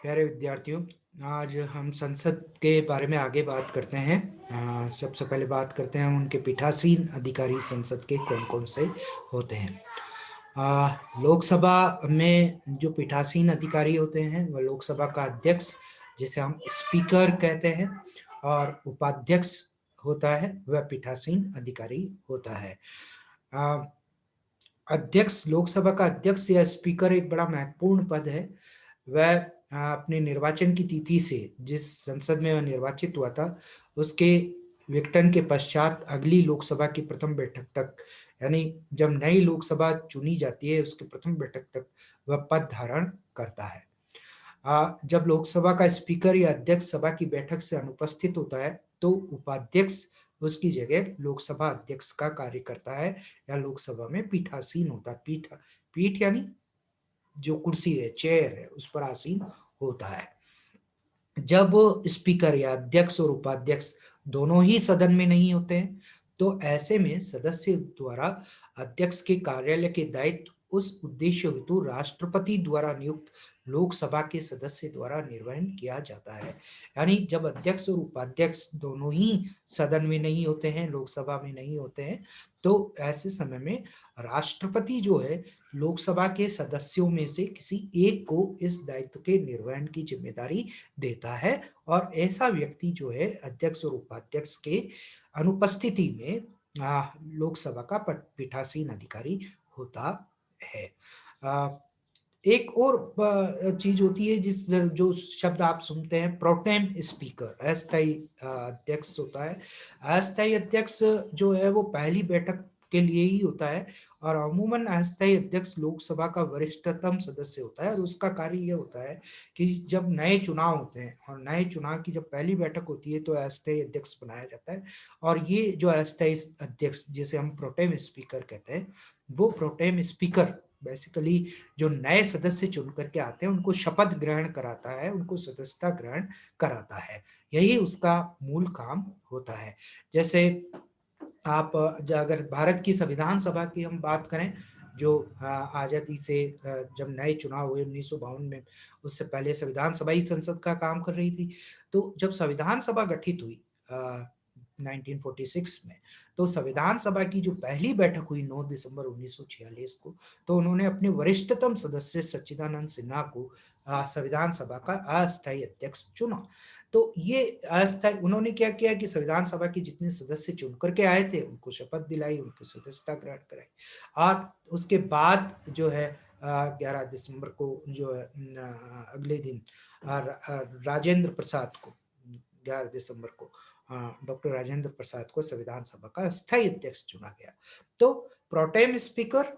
प्यारे विद्यार्थियों, आज हम संसद के बारे में आगे बात करते हैं। सबसे पहले बात करते हैं उनके पीठासीन अधिकारी संसद के कौन कौन से होते हैं। लोकसभा में जो पीठासीन अधिकारी होते हैं वह लोकसभा का अध्यक्ष, जिसे हम स्पीकर कहते हैं, और उपाध्यक्ष होता है वह पीठासीन अधिकारी होता है। आ, अध्यक्ष, लोकसभा का अध्यक्ष या स्पीकर एक बड़ा महत्वपूर्ण पद है। वह अपने निर्वाचन की तिथि से, जिस संसद में वह निर्वाचित हुआ था, उसके विघटन के पश्चात अगली लोकसभा की प्रथम बैठक तक, यानी जब नई लोकसभा चुनी जाती है उसकी प्रथम बैठक तक वह पद धारण करता है। जब लोकसभा का स्पीकर या अध्यक्ष सभा की बैठक से अनुपस्थित होता है तो उपाध्यक्ष उसकी जगह लोकसभा अध्यक्ष का कार्य करता है या लोकसभा में पीठासीन होता है। पीठ यानी जो कुर्सी है, चेयर है, उस पर आसीन होता है। जब स्पीकर या अध्यक्ष और उपाध्यक्ष दोनों ही सदन में नहीं होते हैं तो ऐसे में सदस्य द्वारा अध्यक्ष के कार्यालय के दायित्व उस उद्देश्य हेतु राष्ट्रपति द्वारा नियुक्त लोकसभा के सदस्य द्वारा निर्वहन किया जाता है। यानी जब अध्यक्ष और उपाध्यक्ष दोनों ही सदन में नहीं होते हैं, लोकसभा में नहीं होते हैं, तो ऐसे समय में राष्ट्रपति जो है लोकसभा के सदस्यों में से किसी एक को इस दायित्व के निर्वहन की जिम्मेदारी देता है, और ऐसा व्यक्ति जो है अध्यक्ष और उपाध्यक्ष के अनुपस्थिति में लोकसभा का पीठासीन अधिकारी होता है। एक और चीज होती है, जिस जो शब्द आप सुनते हैं, प्रोटेम स्पीकर, अस्थायी अध्यक्ष होता है। अस्थायी अध्यक्ष जो है वो पहली बैठक के लिए ही होता है, और अमूमन अस्थायी अध्यक्ष लोकसभा का वरिष्ठतम सदस्य होता है, और उसका कार्य यह होता है कि जब नए चुनाव होते हैं और नए चुनाव की जब पहली बैठक होती है तो अस्थायी अध्यक्ष बनाया जाता है। और ये जो अस्थायी अध्यक्ष, जिसे हम प्रोटेम स्पीकर कहते हैं, वो प्रोटेम स्पीकर बेसिकली जो नए सदस्य चुन करके आते हैं उनको शपथ ग्रहण कराता है, उनको सदस्यता ग्रहण कराता है। यही उसका मूल काम होता है। जैसे आप अगर भारत की संविधान सभा की हम बात करें, जो आजादी से जब नए चुनाव हुए 1952 में, उससे पहले संविधान सभा ही संसद का काम कर रही थी। तो जब संविधान सभा गठित हुई 1946 में, तो संविधान सभा की जो पहली बैठक हुई 9 दिसंबर 1946 को, तो उन्होंने अपने वरिष्ठतम सदस्य सच्चिदानंद सिन्हा को संविधान सभा का अस्थायी अध्यक्ष चुना। तो ये अस्थायी, उन्होंने क्या किया कि संविधान सभा के जितने सदस्य चुन करके आए थे उनको शपथ दिलाई, उनको सदस्यता ग्रहण कराई, और उसके बाद जो है 11 दिसंबर को जो है अगले दिन राजेंद्र प्रसाद को, 11 दिसंबर को डॉक्टर राजेंद्र प्रसाद को संविधान सभा का स्थायी अध्यक्ष चुना गया। तो प्रोटेम स्पीकर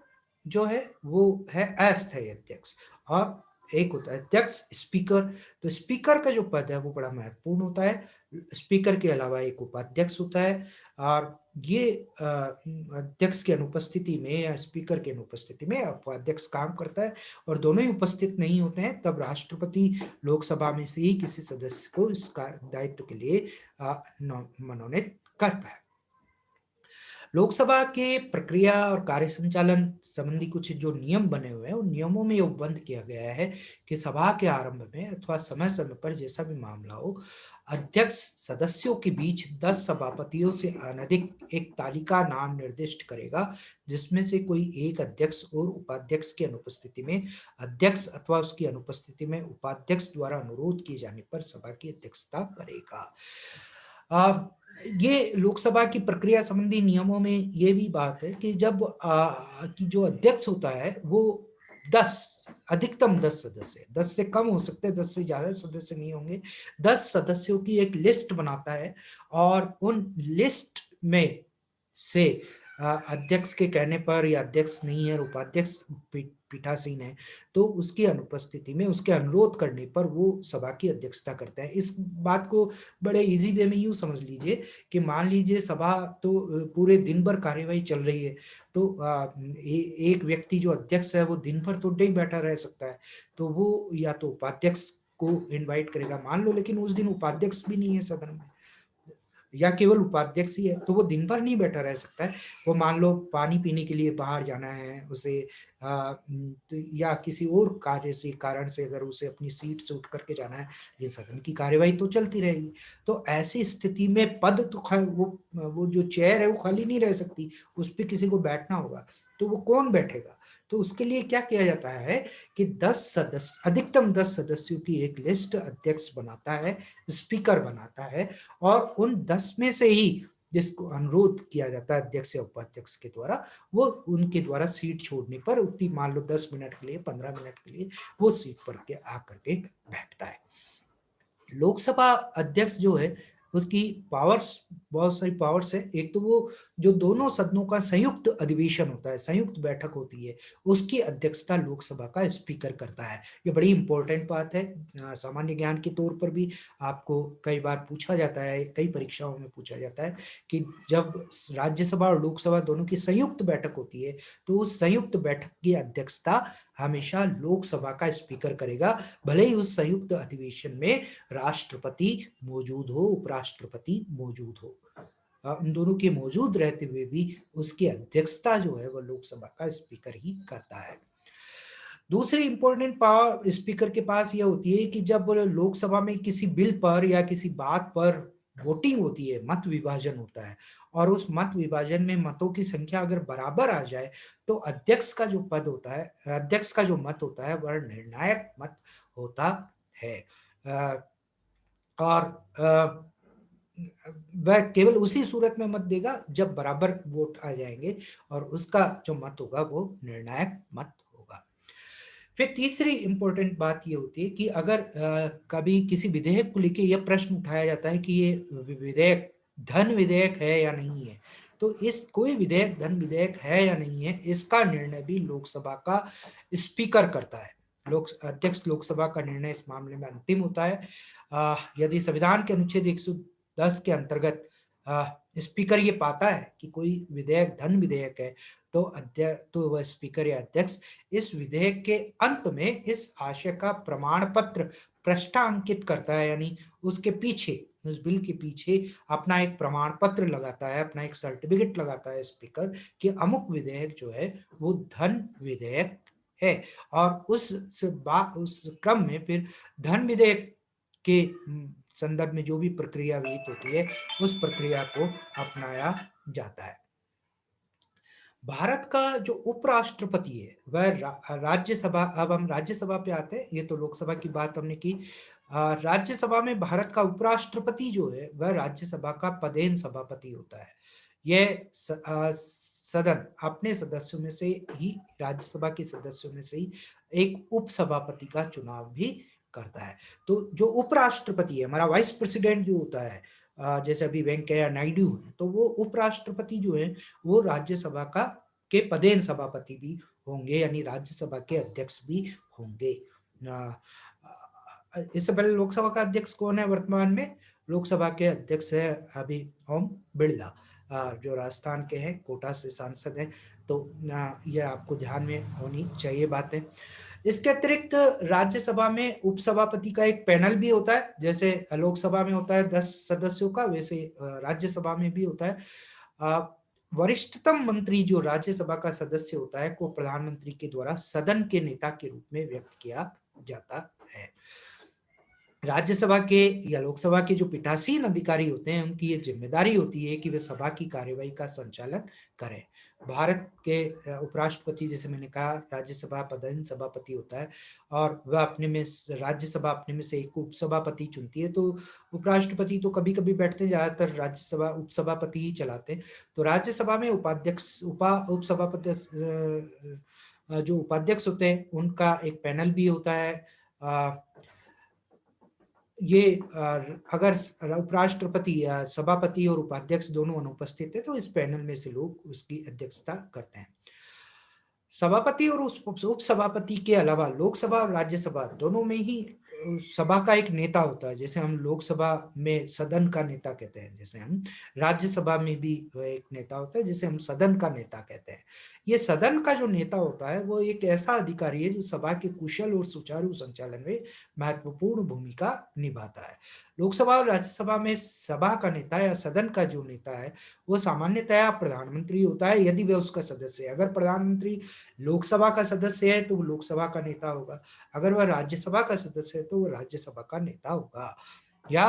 जो है वो है अस्थायी अध्यक्ष, और एक होता है अध्यक्ष स्पीकर। तो स्पीकर का जो पद है वो बड़ा महत्वपूर्ण होता है। स्पीकर के अलावा एक उपाध्यक्ष होता है, और ये अध्यक्ष की अनुपस्थिति में या स्पीकर की अनुपस्थिति में उपाध्यक्ष काम करता है, और दोनों ही उपस्थित नहीं होते हैं तब राष्ट्रपति लोकसभा में से ही किसी सदस्य को इस दायित्व के लिए मनोनीत करता है। लोकसभा के प्रक्रिया और कार्य संचालन संबंधी कुछ जो नियम बने हुए हैं, उन नियमों में यह उपबंध किया गया है कि सभा के आरंभ में अथवा समय समय पर जैसा भी मामला हो, अध्यक्ष सदस्यों के बीच 10 सभापतियों से अनधिक एक तालिका नाम निर्दिष्ट करेगा, जिसमें से कोई एक अध्यक्ष और उपाध्यक्ष की अनुपस्थिति में अध्यक्ष अथवा उसकी अनुपस्थिति में उपाध्यक्ष द्वारा अनुरोध किए जाने पर सभा की अध्यक्षता करेगा। ये लोकसभा की प्रक्रिया संबंधी नियमों में ये भी बात है कि जब कि जो अध्यक्ष होता है वो 10, अधिकतम 10 सदस्य, 10 से कम हो सकते हैं, 10 से ज्यादा सदस्य नहीं होंगे, 10 सदस्यों की एक लिस्ट बनाता है, और उन लिस्ट में से अध्यक्ष के कहने पर, या अध्यक्ष नहीं है उपाध्यक्ष पीठासीन है, तो उसकी अनुपस्थिति में उसके अनुरोध करने पर वो सभा की अध्यक्षता करते हैं। इस बात को बड़े इजी वे में यूं समझ लीजिए कि मान लीजिए सभा तो पूरे दिन भर कार्यवाही चल रही है, तो एक व्यक्ति जो अध्यक्ष है वो दिन भर तो नहीं बैठा रह सकता है, तो वो या तो उपाध्यक्ष को इनवाइट करेगा, मान लो लेकिन उस दिन उपाध्यक्ष भी नहीं है सदन में, या केवल उपाध्यक्ष ही है, तो वो दिन भर नहीं बैठा रह सकता है। वो मान लो पानी पीने के लिए बाहर जाना है उसे, तो या किसी और कार्य से कारण से अगर उसे अपनी सीट से उठ करके जाना है, ये सदन की कार्यवाही तो चलती रहेगी। तो ऐसी स्थिति में पद तो वो जो चेयर है वो खाली नहीं रह सकती, उस पर किसी को बैठना होगा। तो वो कौन बैठेगा? तो उसके लिए क्या किया जाता है कि 10 सदस्य, अधिकतम 10 सदस्यों की एक लिस्ट अध्यक्ष बनाता है, स्पीकर बनाता है, और उन 10 में से ही जिसको अनुरोध किया जाता है अध्यक्ष या उपाध्यक्ष के द्वारा, वो उनके द्वारा सीट छोड़ने पर उतनी, मान लो 10 मिनट के लिए, 15 मिनट के लिए वो सीट पर के आकर के बैठता है। लोकसभा अध्यक्ष जो है उसकी पावर्स, बहुत सारी पावर्स है। एक तो वो जो दोनों सदनों का संयुक्त अधिवेशन होता है, संयुक्त बैठक होती है, उसकी अध्यक्षता लोकसभा का स्पीकर करता है। ये बड़ी इंपॉर्टेंट बात है, सामान्य ज्ञान के तौर पर भी आपको कई बार पूछा जाता है, कई परीक्षाओं में पूछा जाता है कि जब राज्यसभा और लोकसभा दोनों की संयुक्त बैठक होती है, तो उस संयुक्त बैठक की अध्यक्षता हमेशा लोकसभा का स्पीकर करेगा, भले ही उस संयुक्त अधिवेशन में राष्ट्रपति मौजूद हो, उपराष्ट्रपति मौजूद हो। इन दोनों के मौजूद रहते हुए भी उसकी अध्यक्षता जो है वह लोकसभा का स्पीकर ही करता है। दूसरी इंपॉर्टेंट पावर स्पीकर के पास यह होती है कि जब लोकसभा में किसी बिल पर या किसी बात पर वोटिंग होती है, मत विभाजन होता है, और उस मत विभाजन में मतों की संख्या अगर बराबर आ जाए, तो अध्यक्ष का जो पद होता है, अध्यक्ष का जो मत होता है वह निर्णायक मत होता है। और वह केवल उसी सूरत में मत देगा जब बराबर वोट आ जाएंगे, और उसका जो मत होगा वो निर्णायक मत होगा। फिर तीसरी इंपॉर्टेंट बात ये होती है कि अगर कभी किसी विधेयक को लेके यह प्रश्न उठाया जाता है कि ये विधेयक धन विधेयक है या नहीं है, तो इस कोई विधेयक धन विधेयक है या नहीं है, इसका निर्णय भी लोकसभा का स्पीकर करता है। अध्यक्ष लोकसभा का निर्णय इस मामले में अंतिम होता है। यदि संविधान के अनुच्छेद 110 के अंतर्गत स्पीकर ये पाता है कि कोई विधेयक धन विधेयक है, तो वह स्पीकर या अध्यक्ष इस विधेयक के अंत में इस आशय का प्रमाण पत्र पृष्ठांकित करता है, यानी उसके पीछे, उस बिल के पीछे अपना एक प्रमाण पत्र लगाता है, अपना एक सर्टिफिकेट लगाता है स्पीकर, कि अमुक विधेयक जो है वो धन विधेयक है। और उस क्रम में फिर धन विधेयक के संदर्भ में जो भी प्रक्रिया विहित होती है, उस प्रक्रिया को अपनाया जाता है। भारत का जो उपराष्ट्रपति है वह राज्यसभा, अब हम राज्यसभा पे आते हैं, ये तो लोकसभा की बात हमने की। राज्यसभा में भारत का उपराष्ट्रपति जो है वह राज्यसभा का पदेन सभापति होता है। यह सदन अपने सदस्यों में से ही, राज्यसभा के सदस्यों में से ही एक उपसभापति का चुनाव भी करता है। तो जो उपराष्ट्रपति है, हमारा वाइस प्रेसिडेंट जो होता है, जैसे अभी वेंकैया नायडू है, तो वो उपराष्ट्रपति जो है वो राज्यसभा का के पदेन सभापति भी होंगे, यानी राज्यसभा के अध्यक्ष भी होंगे। इससे पहले लोकसभा का अध्यक्ष कौन है वर्तमान में? लोकसभा के अध्यक्ष है अभी ओम बिरला, जो राजस्थान के हैं, कोटा से सांसद हैं। तो यह आपको ध्यान में होनी चाहिए बातें। इसके अतिरिक्त राज्यसभा में उपसभापति का एक पैनल भी होता है, जैसे लोकसभा में होता है 10 सदस्यों का, वैसे राज्यसभा में भी होता है। वरिष्ठतम मंत्री जो राज्यसभा का सदस्य होता है को प्रधानमंत्री के द्वारा सदन के नेता के रूप में व्यक्त किया जाता है। राज्यसभा के या लोकसभा के जो पीठासीन अधिकारी होते हैं, उनकी ये जिम्मेदारी होती है कि वे सभा की कार्यवाही का संचालन करें। भारत के उपराष्ट्रपति, जैसे मैंने कहा, राज्यसभा पदेन सभापति होता है, और वह अपने में, राज्यसभा अपने में से एक उपसभापति चुनती है। तो उपराष्ट्रपति तो कभी कभी बैठते हैं, ज्यादातर राज्यसभा उपसभापति ही चलाते हैं। तो राज्यसभा में उपाध्यक्ष, उपसभापति, जो उपाध्यक्ष होते हैं उनका एक पैनल भी होता है। ये अगर उपराष्ट्रपति या सभापति और उपाध्यक्ष दोनों अनुपस्थित है, तो इस पैनल में से लोग उसकी अध्यक्षता करते हैं। सभापति और उस उपसभापति के अलावा लोकसभा और राज्यसभा दोनों में ही सभा का एक नेता होता है, जैसे हम लोकसभा में सदन का नेता कहते हैं, जैसे हम राज्यसभा में भी एक नेता होता है जिसे हम सदन का नेता कहते हैं। ये सदन का जो नेता होता है वो एक ऐसा अधिकारी है जो सभा के कुशल और सुचारू संचालन में महत्वपूर्ण भूमिका निभाता है। लोकसभा और राज्यसभा में सभा का नेता या सदन का जो नेता है वो सामान्यतया प्रधानमंत्री होता है, यदि वह उसका सदस्य है। अगर प्रधानमंत्री लोकसभा का सदस्य है तो वो लोकसभा का नेता होगा, अगर वह राज्यसभा का सदस्य है तो वो राज्यसभा का नेता होगा। या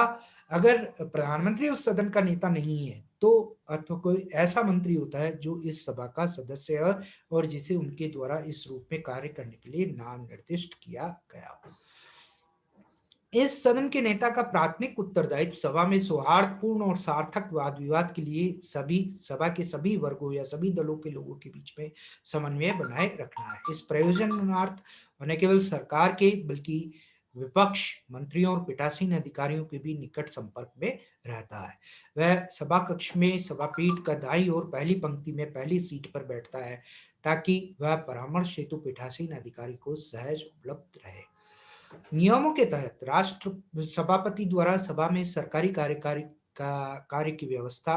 अगर प्रधानमंत्री उस सदन का नेता नहीं है तो अथवा कोई ऐसा मंत्री होता है जो इस सभा का सदस्य है और जिसे उनके द्वारा इस रूप में कार्य करने के लिए नाम निर्दिष्ट किया गया हो। इस सदन के नेता का प्राथमिक उत्तरदायित्व सभा में सौहार्दपूर्ण और सार्थक वाद विवाद के लिए सभी सभा के सभी वर्गों या सभी दलों के लोगों के बीच में समन्वय बनाए रखना है। इस प्रयोजनार्थ न केवल सरकार के बल्कि विपक्ष, मंत्रियों और पीठासीन अधिकारियों के भी निकट संपर्क में रहता है। वह सभा कक्ष में सभापीठ का दाईं ओर पहली पंक्ति में पहली सीट पर बैठता है ताकि वह परामर्श हेतु पीठासीन अधिकारी को सहज उपलब्ध रहे। नियमों के तहत राष्ट्र सभापति द्वारा सभा में सरकारी कार्यकारी का कार्य की व्यवस्था,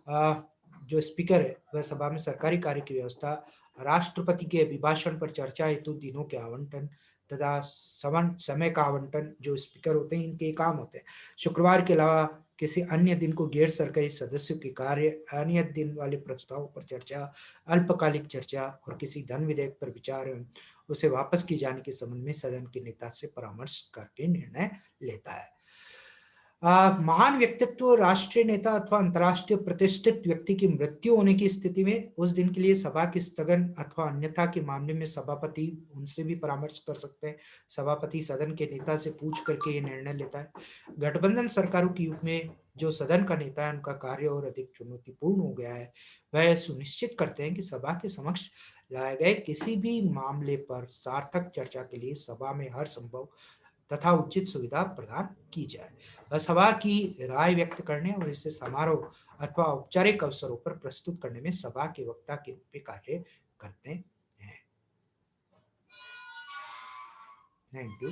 अ, जो स्पीकर है वह सभा में सरकारी कार्य की व्यवस्था, राष्ट्रपति के अभिभाषण पर चर्चा हेतु दिनों के आवंटन तथा समय का आवंटन जो स्पीकर होते हैं इनके काम होते हैं। शुक्रवार के अलावा किसी अन्य दिन को गैर सरकारी सदस्यों के कार्य, अनियत दिन वाले प्रस्तावों पर चर्चा, अल्पकालिक चर्चा और किसी धन विधेयक पर विचार एवं उसे वापस किए जाने के संबंध में सदन के नेता से परामर्श करके निर्णय लेता है। महान व्यक्तित्व, राष्ट्रीय नेता अथवा अंतर्राष्ट्रीय प्रतिष्ठित व्यक्ति की मृत्यु होने की स्थिति में उस दिन के लिए सभा के स्थगन अथवा अन्यथा के मामले में सभापति उनसे भी परामर्श कर सकते हैं। सभापति सदन के नेता से पूछ करके ये निर्णय लेता है। गठबंधन सरकारों के युग में जो सदन का नेता है उनका कार्य और अधिक चुनौतीपूर्ण हो गया है। वह सुनिश्चित करते हैं कि सभा के समक्ष लाए गए किसी भी मामले पर सार्थक चर्चा के लिए सभा में हर संभव तथा उचित सुविधा प्रदान की जाए। वह सभा की राय व्यक्त करने और इसे समारोह अथवा औपचारिक अवसरों पर प्रस्तुत करने में सभा के वक्ता के रूप में कार्य करते हैं। Thank you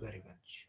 very much.